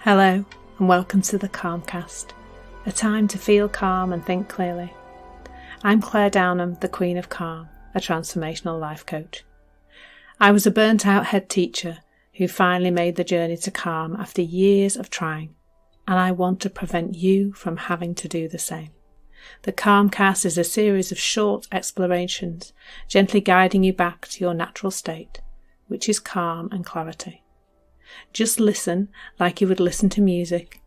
Hello and welcome to the Calmcast, a time to feel calm and think clearly. I'm Claire Downham, the Queen of Calm, a transformational life coach. I was a burnt out head teacher who finally made the journey to calm after years of trying, and I want to prevent you from having to do the same. The Calmcast is a series of short explorations, gently guiding you back to your natural state, which is calm and clarity. Just listen like you would listen to music,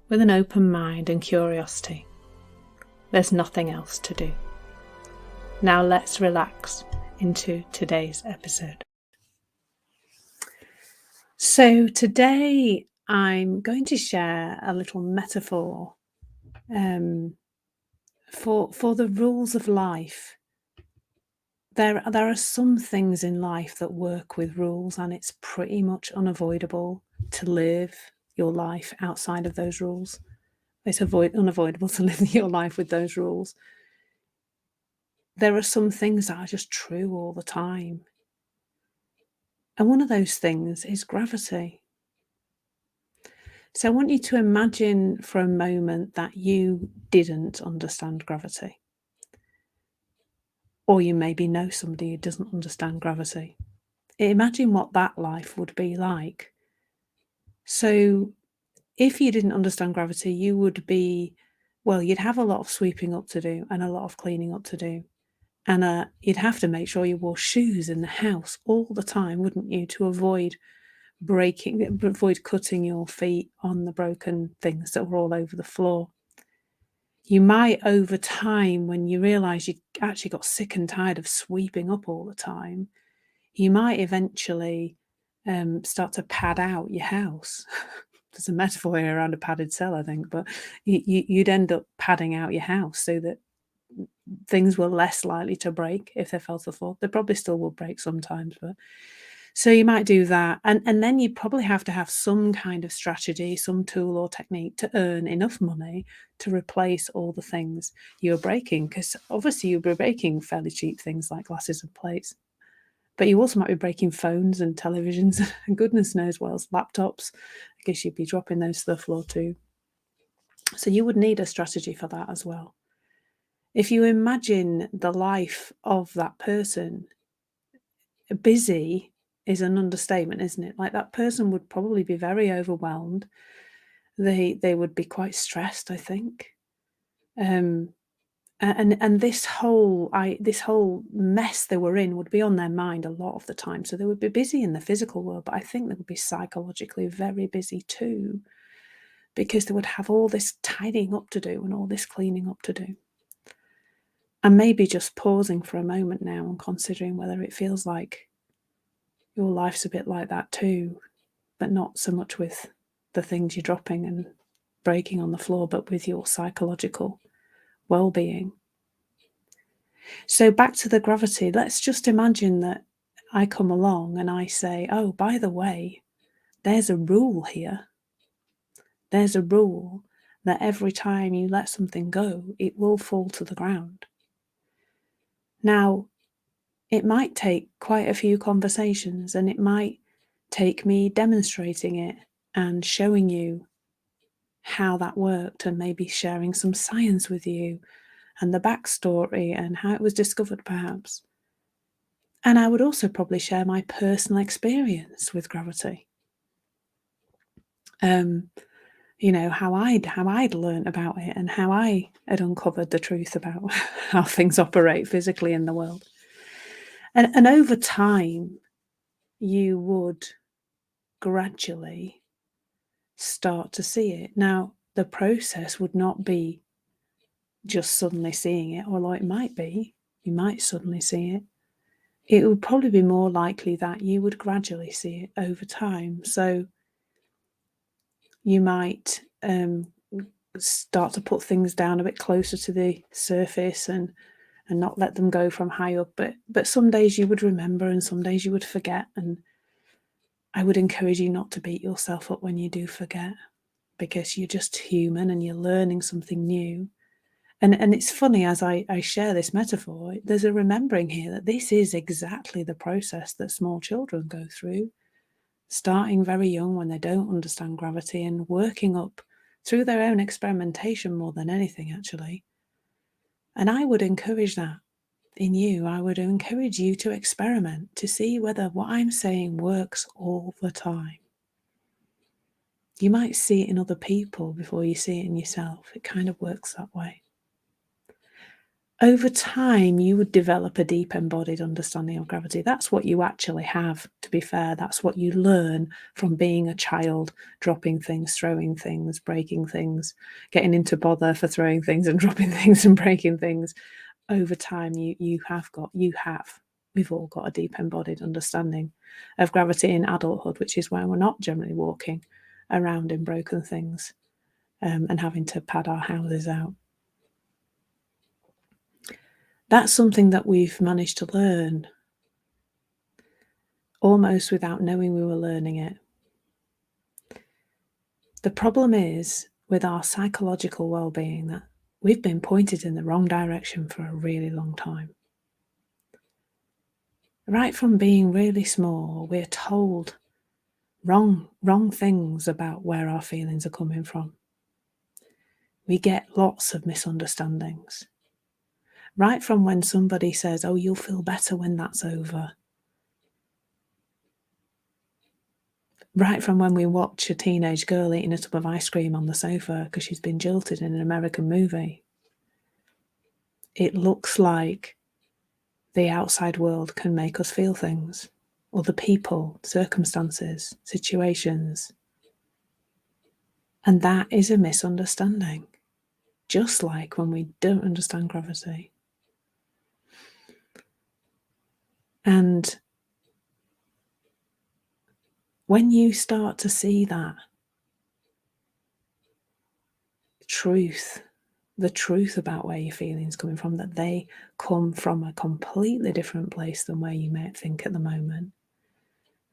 with an open mind and curiosity. There's nothing else to do. Now let's relax into today's episode. So today I'm going to share a little metaphor for the rules of life. There are some things in life that work with rules, and it's pretty much unavoidable to live your life outside of those rules. It's unavoidable to live your life with those rules. There are some things that are just true all the time. And one of those things is gravity. So I want you to imagine for a moment that you didn't understand gravity. Or you maybe know somebody who doesn't understand gravity. Imagine what that life would be like. So if you didn't understand gravity, you would be, you'd have a lot of sweeping up to do and a lot of cleaning up to do. And you'd have to make sure you wore shoes in the house all the time, wouldn't you, to avoid cutting your feet on the broken things that were all over the floor. You might, over time, when you realise you actually got sick and tired of sweeping up all the time, you might eventually start to pad out your house. There's a metaphor here around a padded cell, I think, but you'd end up padding out your house so that things were less likely to break if they fell to the floor. They probably still will break sometimes, but so you might do that. And then you probably have to have some kind of strategy, some tool or technique to earn enough money to replace all the things you're breaking, because obviously you'll be breaking fairly cheap things like glasses and plates. But you also might be breaking phones and televisions and goodness knows what else, laptops. I guess you'd be dropping those to the floor too. So you would need a strategy for that as well. If you imagine the life of that person, busy is an understatement, isn't it? Like, that person would probably be very overwhelmed. They would be quite stressed, I think. And this whole mess they were in would be on their mind a lot of the time. So they would be busy in the physical world, but I think they would be psychologically very busy too, because they would have all this tidying up to do and all this cleaning up to do. And maybe just pausing for a moment now and considering whether it feels like your life's a bit like that too, but not so much with the things you're dropping and breaking on the floor, but with your psychological well-being. So back to the gravity, let's just imagine that I come along and I say, oh, by the way, there's a rule here. There's a rule that every time you let something go, it will fall to the ground. Now, it might take quite a few conversations, and it might take me demonstrating it and showing you how that worked, and maybe sharing some science with you and the backstory and how it was discovered perhaps. And I would also probably share my personal experience with gravity. How I'd learned about it and how I had uncovered the truth about how things operate physically in the world. And over time, you would gradually start to see it. Now, the process would not be just suddenly seeing it, although it might be. You might suddenly see it. It would probably be more likely that you would gradually see it over time. So you might start to put things down a bit closer to the surface and not let them go from high up. But some days you would remember and some days you would forget. And I would encourage you not to beat yourself up when you do forget, because you're just human and you're learning something new. And it's funny, as I share this metaphor, there's a remembering here that this is exactly the process that small children go through. starting very young when they don't understand gravity and working up through their own experimentation more than anything, actually. And I would encourage that in you. I would encourage you to experiment to see whether what I'm saying works all the time. You might see it in other people before you see it in yourself. It kind of works that way. Over time, you would develop a deep embodied understanding of gravity. That's what you actually have, to be fair. That's what you learn from being a child, dropping things, throwing things, breaking things, getting into bother for throwing things and dropping things and breaking things. Over time, we've all got a deep embodied understanding of gravity in adulthood, which is why we're not generally walking around in broken things and having to pad our houses out. That's something that we've managed to learn almost without knowing we were learning it. The problem is with our psychological well-being that we've been pointed in the wrong direction for a really long time. Right from being really small, we're told wrong things about where our feelings are coming from. We get lots of misunderstandings. Right from when somebody says, "Oh, you'll feel better when that's over." Right from when we watch a teenage girl eating a tub of ice cream on the sofa because she's been jilted in an American movie, it looks like the outside world can make us feel things, other people, circumstances, situations. And that is a misunderstanding, just like when we don't understand gravity. And when you start to see that truth, the truth about where your feelings coming from, that they come from a completely different place than where you might think at the moment,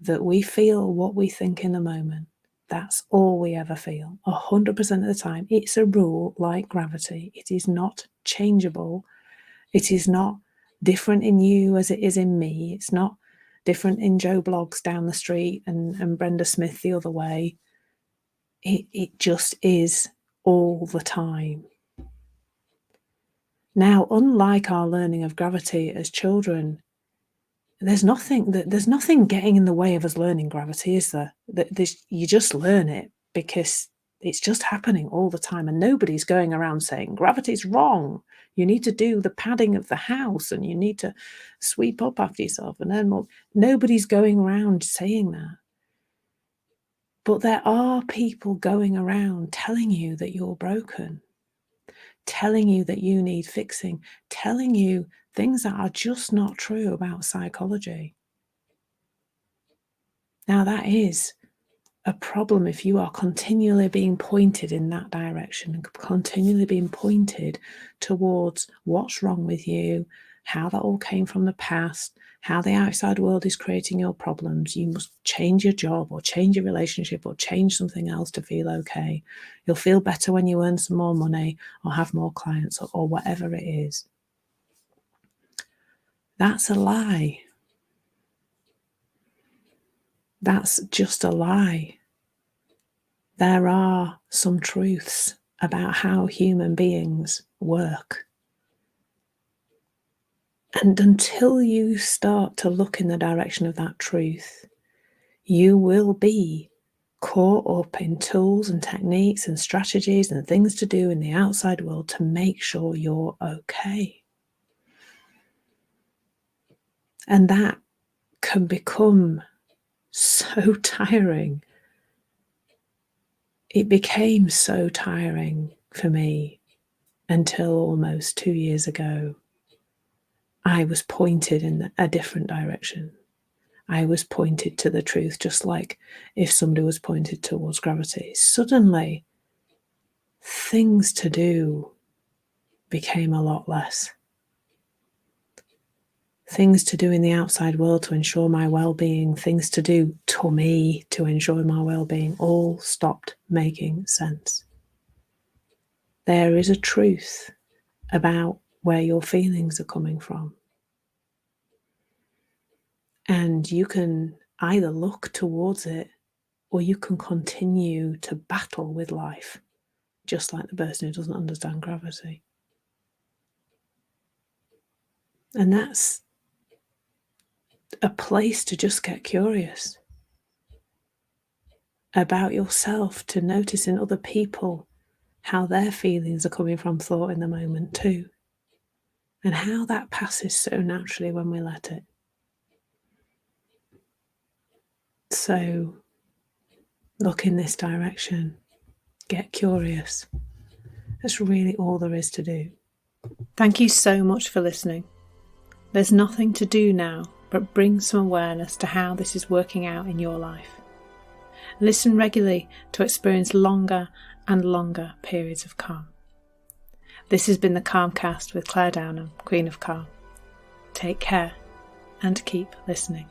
that we feel what we think in the moment, that's all we ever feel, 100% of the time. It's a rule like gravity. It is not changeable. It is not different in you as it is in me. It's not different in Joe Bloggs down the street and Brenda Smith the other way. It just is all the time. Now, unlike our learning of gravity as children, there's nothing getting in the way of us learning gravity, is there? You just learn it because it's just happening all the time, and nobody's going around saying gravity's wrong. You need to do the padding of the house, and you need to sweep up after yourself, and then more. Nobody's going around saying that. But there are people going around telling you that you're broken, telling you that you need fixing, telling you things that are just not true about psychology. Now, that is a problem if you are continually being pointed in that direction and continually being pointed towards what's wrong with you, how that all came from the past, how the outside world is creating your problems. You must change your job or change your relationship or change something else to feel okay. You'll feel better when you earn some more money or have more clients or whatever it is. That's a lie. That's just a lie. There are some truths about how human beings work. And until you start to look in the direction of that truth, you will be caught up in tools and techniques and strategies and things to do in the outside world to make sure you're okay. And that can become so tiring. It became so tiring for me until almost 2 years ago. I was pointed in a different direction. I was pointed to the truth, just like if somebody was pointed towards gravity. Suddenly, things to do became a lot less. Things to do in the outside world to ensure my well-being, things to do to me to ensure my well-being, all stopped making sense. There is a truth about where your feelings are coming from. And you can either look towards it, or you can continue to battle with life, just like the person who doesn't understand gravity. And that's a place to just get curious about yourself, to notice in other people how their feelings are coming from thought in the moment too, and how that passes so naturally when we let it. So look in this direction, get curious. That's really all there is to do. Thank you so much for listening. There's nothing to do now but bring some awareness to how this is working out in your life. Listen regularly to experience longer and longer periods of calm. This has been the Calmcast with Claire Downham, Queen of Calm. Take care and keep listening.